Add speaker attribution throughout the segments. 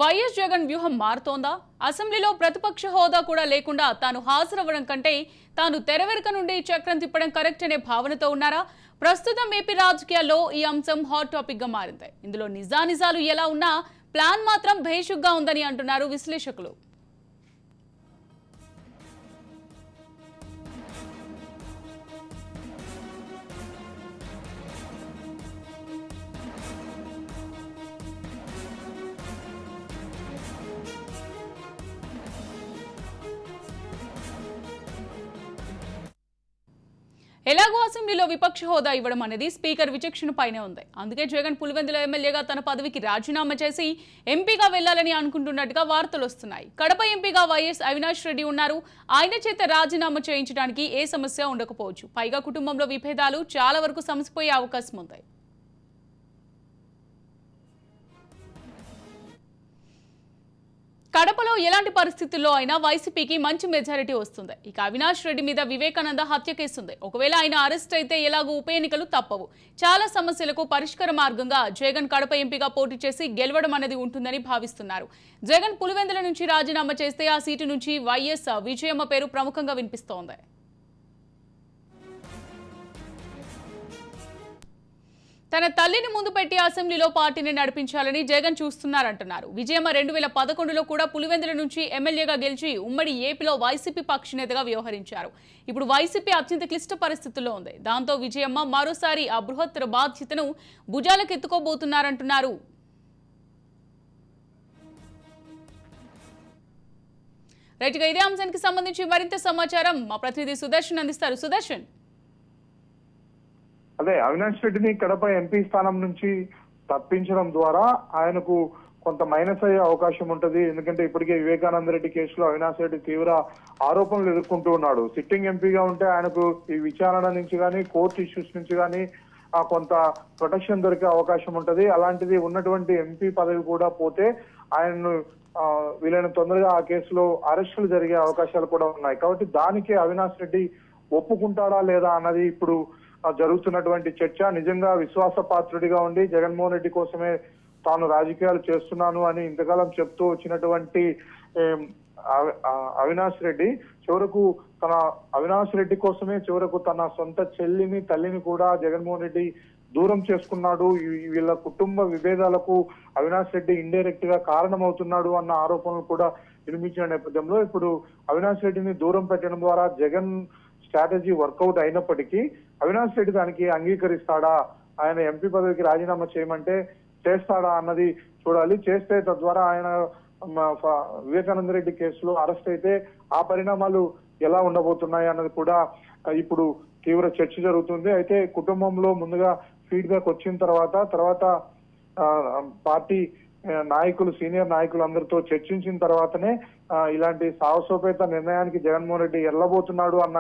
Speaker 1: YS Jagan వ్యూహం మారుతోందా? అసెంబ్లీలో ప్రతిపక్ష హోదా కూడా లేకుండా తాను హాజరవ్వడం కంటే తాను తెరవెనుక నుండి చక్రం తిప్పడం కరెక్ట్ అనే భావనతో ఉన్నారా? ప్రస్తుతం ఏపీ రాజకీయాల్లో ఈ అంశం హాట్ టాపిక్ గా మారింది. ఇందులో నిజానిజాలు ఎలా ఉన్నా ప్లాన్ మాత్రం భేషుగ్గా ఉందని అంటున్నారు విశ్లేషకులు. ఎలాగో అసెంబ్లీలో విపక్ష హోదా ఇవ్వడం అనేది స్పీకర్ విచక్షణ పైనే ఉంది. అందుకే జగన్ పులివెందుల ఎమ్మెల్యేగా తన పదవికి రాజీనామా చేసి ఎంపీగా వెళ్లాలని అనుకుంటున్నట్టుగా వార్తలు వస్తున్నాయి. కడప ఎంపీగా వైఎస్ అవినాష్ రెడ్డి ఉన్నారు. ఆయన చేత రాజీనామా చేయించడానికి ఏ సమస్య ఉండకపోవచ్చు. పైగా కుటుంబంలో విభేదాలు చాలా వరకు సమసిపోయే అవకాశం ఉంది. కడపలో ఎలాంటి పరిస్థితుల్లో అయినా వైసీపీకి మంచి మెజారిటీ వస్తుంది. ఇక అవినాష్ రెడ్డి మీద వివేకానంద హత్య కేసుంది. ఒకవేళ ఆయన అరెస్ట్ అయితే ఎలాగో ఉప ఎన్నికలు తప్పవు. చాలా సమస్యలకు పరిష్కార మార్గంగా జగన్ కడప ఎంపీగా పోటీ చేసి గెలవడం అనేది ఉంటుందని భావిస్తున్నారు. జగన్ పులివెందుల నుంచి రాజీనామా చేస్తే ఆ సీటు నుంచి వైఎస్ విజయమ్మ పేరు ప్రముఖంగా వినిపిస్తోంది. తన తల్లిని ముందు పెట్టి అసెంబ్లీలో పార్టీని నడిపించాలని జగన్ చూస్తున్నారంటున్నారు. విజయమ్మ 2011లో కూడా పులివెందుల నుంచి ఎమ్మెల్యేగా గెలిచి ఉమ్మడి ఏపీలో వైసీపీ పక్ష నేతగా వ్యవహరించారు. ఇప్పుడు వైసీపీ అత్యంత క్లిష్ట పరిస్థితుల్లో ఉంది. దాంతో విజయమ్మ మరోసారి ఆ బృహత్తర బాధ్యతను భుజాలకెత్తుకోబోతున్నారంటున్నారు. రైట్గా ఇదే అంశానికి సంబంధించి మరింత సమాచారం మా ప్రతినిధి సుదర్శన్ అందిస్తారు. సుదర్శన్,
Speaker 2: అదే అవినాష్ రెడ్డిని కడప ఎంపీ స్థానం నుంచి తప్పించడం ద్వారా ఆయనకు కొంత మైనస్ అయ్యే అవకాశం ఉంటది. ఎందుకంటే ఇప్పటికే వివేకానంద రెడ్డి కేసులో అవినాష్ రెడ్డి తీవ్ర ఆరోపణలు ఎదుర్కొంటూ ఉన్నాడు. సిట్టింగ్ ఎంపీగా ఉంటే ఆయనకు ఈ విచారణ నుంచి కానీ కోర్టు ఇష్యూస్ నుంచి కానీ కొంత ప్రొటెక్షన్ దొరికే అవకాశం ఉంటది. అలాంటిది ఉన్నటువంటి ఎంపీ పదవి కూడా పోతే ఆయన్ను వీలైన తొందరగా ఆ కేసులో అరెస్టులు జరిగే అవకాశాలు కూడా ఉన్నాయి. కాబట్టి దానికి అవినాష్ రెడ్డి ఒప్పుకుంటాడా లేదా అన్నది ఇప్పుడు జరుగుతున్నటువంటి చర్చ. నిజంగా విశ్వాసపాత్రుడిగా ఉండి జగన్మోహన్ రెడ్డి కోసమే తాను రాజకీయాలు చేస్తున్నాను అని ఇంతకాలం చెప్తూ వచ్చినటువంటి అవినాష్ రెడ్డి చివరకు అవినాష్ రెడ్డి కోసమే చివరకు తన సొంత చెల్లిని తల్లిని కూడా జగన్మోహన్ రెడ్డి దూరం చేసుకున్నాడు. వీళ్ళ కుటుంబ విభేదాలకు అవినాష్ రెడ్డి ఇండైరెక్ట్ గా కారణమవుతున్నాడు అన్న ఆరోపణలు కూడా వినిపించిన నేపథ్యంలో ఇప్పుడు అవినాష్ రెడ్డిని దూరం పెట్టడం ద్వారా జగన్ స్ట్రాటజీ వర్కౌట్ అయినప్పటికీ అవినాష్ రెడ్డి దానికి అంగీకరిస్తాడా, ఆయన ఎంపీ పదవికి రాజీనామా చేయమంటే చేస్తాడా అన్నది చూడాలి. చేస్తే తద్వారా ఆయన వివేకానంద రెడ్డి కేసులో అరెస్ట్ అయితే ఆ పరిణామాలు ఎలా ఉండబోతున్నాయి అన్నది కూడా ఇప్పుడు తీవ్ర చర్చ జరుగుతుంది. అయితే కుటుంబంలో ముందుగా ఫీడ్బ్యాక్ వచ్చిన తర్వాత పార్టీ నాయకులు సీనియర్ నాయకులు అందరితో చర్చించిన తర్వాతనే ఇలాంటి సాహసోపేత నిర్ణయానికి జగన్మోహన్ రెడ్డి వెళ్ళబోతున్నాడు అన్న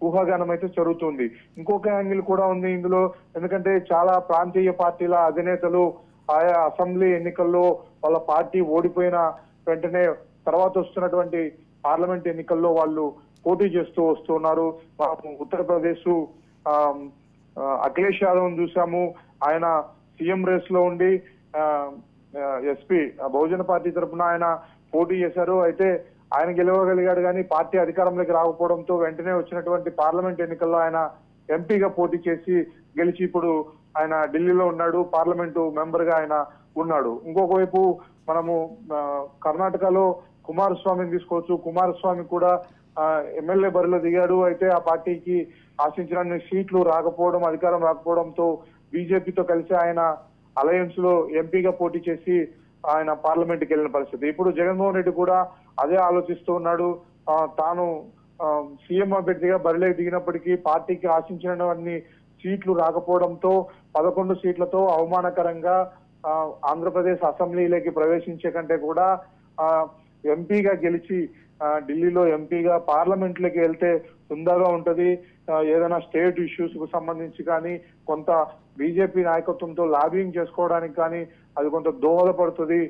Speaker 2: ఊహాగానం అయితే జరుగుతుంది. ఇంకొక యాంగిల్ కూడా ఉంది ఇందులో. ఎందుకంటే చాలా ప్రాంతీయ పార్టీల అధినేతలు ఆయా అసెంబ్లీ ఎన్నికల్లో వాళ్ళ పార్టీ ఓడిపోయిన వెంటనే తర్వాత వస్తున్నటువంటి పార్లమెంట్ ఎన్నికల్లో వాళ్ళు పోటీ చేస్తూ వస్తున్నారు. ఉత్తరప్రదేశ్ అఖిలేష్ యాదవ్ చూసాము. ఆయన సీఎం రేస్ లో ఉండి ఎస్పీ బహుజన పార్టీ తరఫున ఆయన పోటీ చేశారు. అయితే ఆయన గెలవగలిగాడు కానీ పార్టీ అధికారంలోకి రాకపోవడంతో వెంటనే వచ్చినటువంటి పార్లమెంట్ ఎన్నికల్లో ఆయన ఎంపీగా పోటీ చేసి గెలిచి ఇప్పుడు ఆయన ఢిల్లీలో ఉన్నాడు. పార్లమెంటు మెంబర్ గా ఆయన ఉన్నాడు. ఇంకొక వైపు మనము కర్ణాటకలో కుమారస్వామిని తీసుకోవచ్చు. కుమారస్వామి కూడా ఎమ్మెల్యే బరిలో దిగాడు. అయితే ఆ పార్టీకి ఆశించిన సీట్లు రాకపోవడం, అధికారం రాకపోవడంతో బీజేపీతో కలిసి ఆయన అలయన్స్ లో ఎంపీగా పోటీ చేసి ఆయన పార్లమెంట్ కి వెళ్ళిన పరిస్థితి. ఇప్పుడు జగన్మోహన్ రెడ్డి కూడా అదే ఆలోచిస్తూ ఉన్నాడు. తాను సీఎం అభ్యర్థిగా బరిలోకి దిగినప్పటికీ పార్టీకి ఆశించినవన్నీ సీట్లు రాకపోవడంతో 11 సీట్లతో అవమానకరంగా ఆంధ్రప్రదేశ్ అసెంబ్లీలోకి ప్రవేశించే కంటే కూడా ఎంపీగా గెలిచి ఢిల్లీలో ఎంపీగా పార్లమెంట్ లోకి వెళ్తే హుందాగా ఉంటది. ఏదైనా స్టేట్ ఇష్యూస్ కు సంబంధించి కానీ కొంత బీజేపీ నాయకత్వంతో లాబింగ్ చేసుకోవడానికి కానీ అది కొంత దోహదపడుతుంది.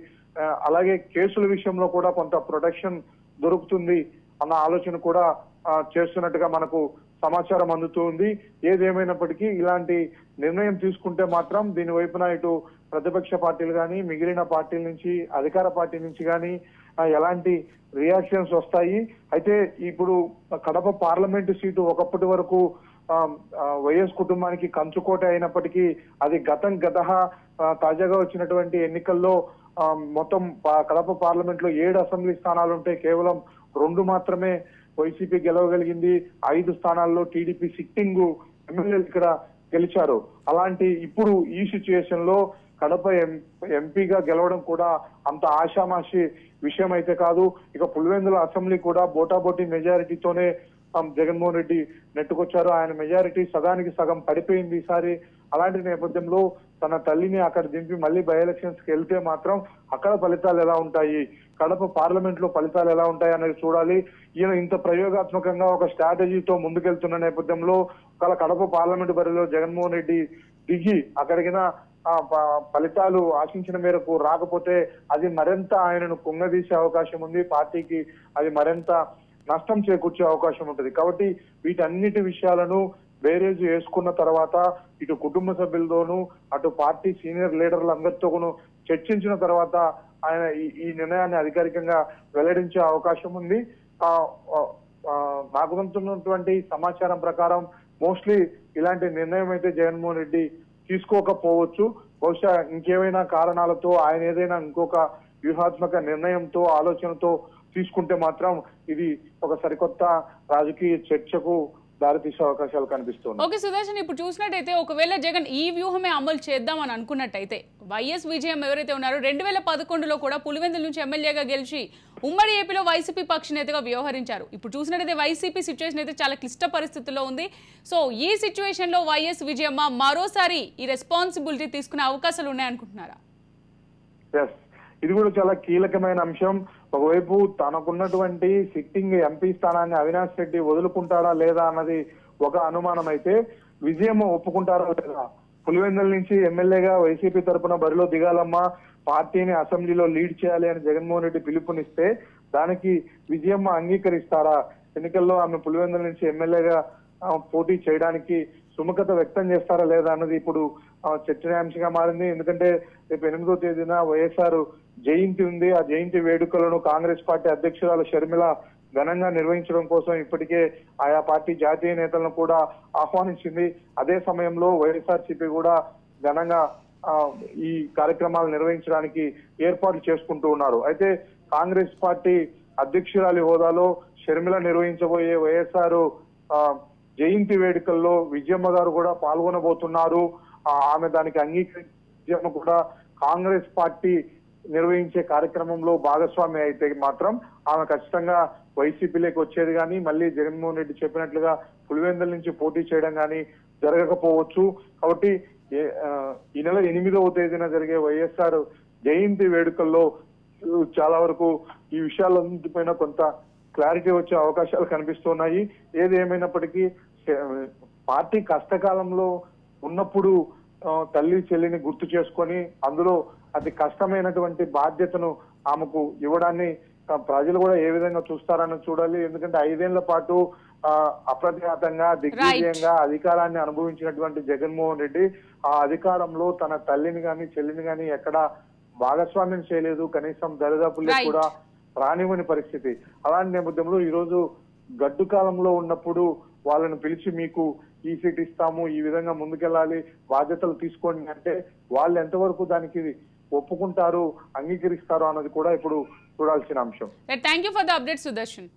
Speaker 2: అలాగే కేసుల విషయంలో కూడా కొంత ప్రొటెక్షన్ దొరుకుతుంది అన్న ఆలోచన కూడా చేస్తున్నట్టుగా మనకు సమాచారం అందుతుంది. ఏదేమైనప్పటికీ ఇలాంటి నిర్ణయం తీసుకుంటే మాత్రం దీని వైపున ఇటు ప్రతిపక్ష పార్టీలు కానీ మిగిలిన పార్టీల నుంచి అధికార పార్టీ నుంచి కానీ ఎలాంటి రియాక్షన్స్ వస్తాయి. అయితే ఇప్పుడు కడప పార్లమెంటు సీటు ఒకప్పటి వరకు వైఎస్ కుటుంబానికి కంచుకోట అయినప్పటికీ అది గత తాజాగా వచ్చినటువంటి ఎన్నికల్లో మొత్తం కడప పార్లమెంట్ లో 7 అసెంబ్లీ స్థానాలు ఉంటే కేవలం 2 మాత్రమే వైసీపీ గెలవగలిగింది. 5 స్థానాల్లో టీడీపీ సిట్టింగ్ ఎమ్మెల్యేలు ఇక్కడ గెలిచారు. అలాంటి ఇప్పుడు ఈ సిచ్యుయేషన్ లో కడప ఎంపీగా గెలవడం కూడా అంత ఆషామాషి విషయం అయితే కాదు. ఇక పులివెందుల అసెంబ్లీ కూడా బోటాబోటీ మెజారిటీతోనే జగన్మోహన్ రెడ్డి నెట్టుకొచ్చారు. ఆయన మెజారిటీ సగానికి సగం పడిపోయింది ఈసారి. అలాంటి నేపథ్యంలో తన తల్లిని అక్కడ దింపి మళ్ళీ బై ఎలక్షన్స్ కి వెళ్తే మాత్రం అక్కడ ఫలితాలు ఎలా ఉంటాయి, కడప పార్లమెంట్ లో ఫలితాలు ఎలా ఉంటాయి అనేది చూడాలి. ఈయన ఇంత ప్రయోగాత్మకంగా ఒక స్ట్రాటజీతో ముందుకెళ్తున్న నేపథ్యంలో ఒకవేళ కడప పార్లమెంట్ బరిలో జగన్మోహన్ రెడ్డి దిగి అక్కడికిన ఫలితాలు ఆశించిన మేరకు రాకపోతే అది మరింత ఆయనను కుంగదీసే అవకాశం ఉంది. పార్టీకి అది మరింత నష్టం చేకూర్చే అవకాశం ఉంటుంది. కాబట్టి వీటన్నిటి విషయాలను బేరేజ్ వేసుకున్న తర్వాత ఇటు కుటుంబ సభ్యులతోనూ అటు పార్టీ సీనియర్ లీడర్లందరితోనూ చర్చించిన తర్వాత ఆయన ఈ నిర్ణయాన్ని అధికారికంగా వెల్లడించే అవకాశం ఉంది. నాకు అందుతున్నటువంటి సమాచారం ప్రకారం మోస్ట్లీ ఇలాంటి నిర్ణయం అయితే జగన్మోహన్ రెడ్డి తీసుకోకపోవచ్చు. బహుశా ఇంకేమైనా కారణాలతో ఆయన ఏదైనా ఇంకొక వ్యూహాత్మక నిర్ణయంతో ఆలోచనతో తీసుకుంటే మాత్రం ఇది ఒక సరికొత్త రాజకీయ చర్చకు దారితీసే అవకాశాలు కనిపిస్తుంది.
Speaker 1: ఓకే సుదర్శన్, ఇప్పుడు చూసినట్టయితే ఒకవేళ జగన్ ఈ వ్యూహమే అమలు చేద్దామని అనుకున్నట్టయితే వైఎస్ విజయం ఎవరైతే ఉన్నారో 2011లో కూడా పులివెందుల నుంచి ఎమ్మెల్యేగా గెలిచి ఉమ్మడి ఏపీలో వైసీపీ పక్ష నేతగా వ్యవహరించారు. ఇప్పుడు చూసినట్టయితే వైసీపీ సిచ్యువేషన్ అయితే చాలా క్లిష్ట పరిస్థితుల్లో ఉంది. సో ఈ సిచ్యువేషన్ లో వైఎస్ విజయమ్మ మరోసారి ఈ రెస్పాన్సిబిలిటీ తీసుకునే అవకాశాలు ఉన్నాయనుకుంటున్నారా?
Speaker 2: ఇది కూడా చాలా కీలకమైన అంశం. ఒకవైపు తనకున్నటువంటి సిట్టింగ్ ఎంపీ స్థానాన్ని అవినాష్ రెడ్డి వదులుకుంటాడా లేదా అన్నది ఒక అనుమానం అయితే, విజయమ్మ ఒప్పుకుంటారా లేదా, పులివెందుల నుంచి ఎమ్మెల్యేగా వైసీపీ తరఫున బరిలో దిగాలమ్మా, పార్టీని అసెంబ్లీలో లీడ్ చేయాలి అని జగన్మోహన్ రెడ్డి పిలుపునిస్తే దానికి విజయమ్మ అంగీకరిస్తారా, ఎన్నికల్లో ఆమె పులివెందుల నుంచి ఎమ్మెల్యేగా పోటీ చేయడానికి సుముఖత వ్యక్తం చేస్తారా లేదా అన్నది ఇప్పుడు చర్చనీయాంశంగా మారింది. ఎందుకంటే రేపు 8వ తేదీన వైఎస్ఆర్ జయంతి ఉంది. ఆ జయంతి వేడుకలను కాంగ్రెస్ పార్టీ అధ్యక్షురాలు షర్మిల ఘనంగా నిర్వహించడం కోసం ఇప్పటికే ఆయా పార్టీ జాతీయ నేతలను కూడా ఆహ్వానించింది. అదే సమయంలో వైఎస్ఆర్సీపీ కూడా ఘనంగా ఈ కార్యక్రమాలు నిర్వహించడానికి ఏర్పాట్లు చేసుకుంటూ ఉన్నారు. అయితే కాంగ్రెస్ పార్టీ అధ్యక్షురాలి హోదాలో షర్మిల నిర్వహించబోయే వైఎస్ఆర్ జయంతి వేడుకల్లో విజయమ్మ గారు కూడా పాల్గొనబోతున్నారు. ఆమె దానికి విజయమ్మ కూడా కాంగ్రెస్ పార్టీ నిర్వహించే కార్యక్రమంలో భాగస్వామి అయితే మాత్రం ఆమె ఖచ్చితంగా వైసీపీలోకి వచ్చేది కానీ మళ్ళీ జగన్మోహన్ రెడ్డి చెప్పినట్లుగా పులివెందుల నుంచి పోటీ చేయడం కానీ జరగకపోవచ్చు. కాబట్టి ఈ నెల 8వ తేదీన జరిగే వైఎస్ఆర్ జయంతి వేడుకల్లో చాలా వరకు ఈ విషయాలన్నిటిపైన కొంత క్లారిటీ వచ్చే అవకాశాలు కనిపిస్తున్నాయి. ఏది ఏమైనప్పటికీ పార్టీ కష్టకాలంలో ఉన్నప్పుడు తల్లి చెల్లిని గుర్తు చేసుకొని అందులో అతి కష్టమైనటువంటి బాధ్యతను ఆమెకు ఇవ్వడాన్ని ప్రజలు కూడా ఏ విధంగా చూస్తారని చూడాలి. ఎందుకంటే 5 ఏళ్ల పాటు అప్రతిఘాతంగా దిగ్విజయంగా అధికారాన్ని అనుభవించినటువంటి జగన్మోహన్ రెడ్డి ఆ అధికారంలో తన తల్లిని గాని చెల్లిని గాని ఎక్కడా భాగస్వామ్యం చేయలేదు, కనీసం దరిదాపుల్లో కూడా రానివ్వని పరిస్థితి. అలాంటి నేపథ్యంలో ఈ రోజు గడ్డు కాలంలో ఉన్నప్పుడు వాళ్ళని పిలిచి మీకు ఈ సీట్ ఇస్తాము, ఈ విధంగా ముందుకెళ్ళాలి, బాధ్యతలు తీసుకోండి అంటే వాళ్ళు ఎంతవరకు దానికి ఒప్పుకుంటారు, అంగీకరిస్తారు అన్నది కూడా ఇప్పుడు చూడాల్సిన అంశం.
Speaker 1: Thank you for the update Sudarshan.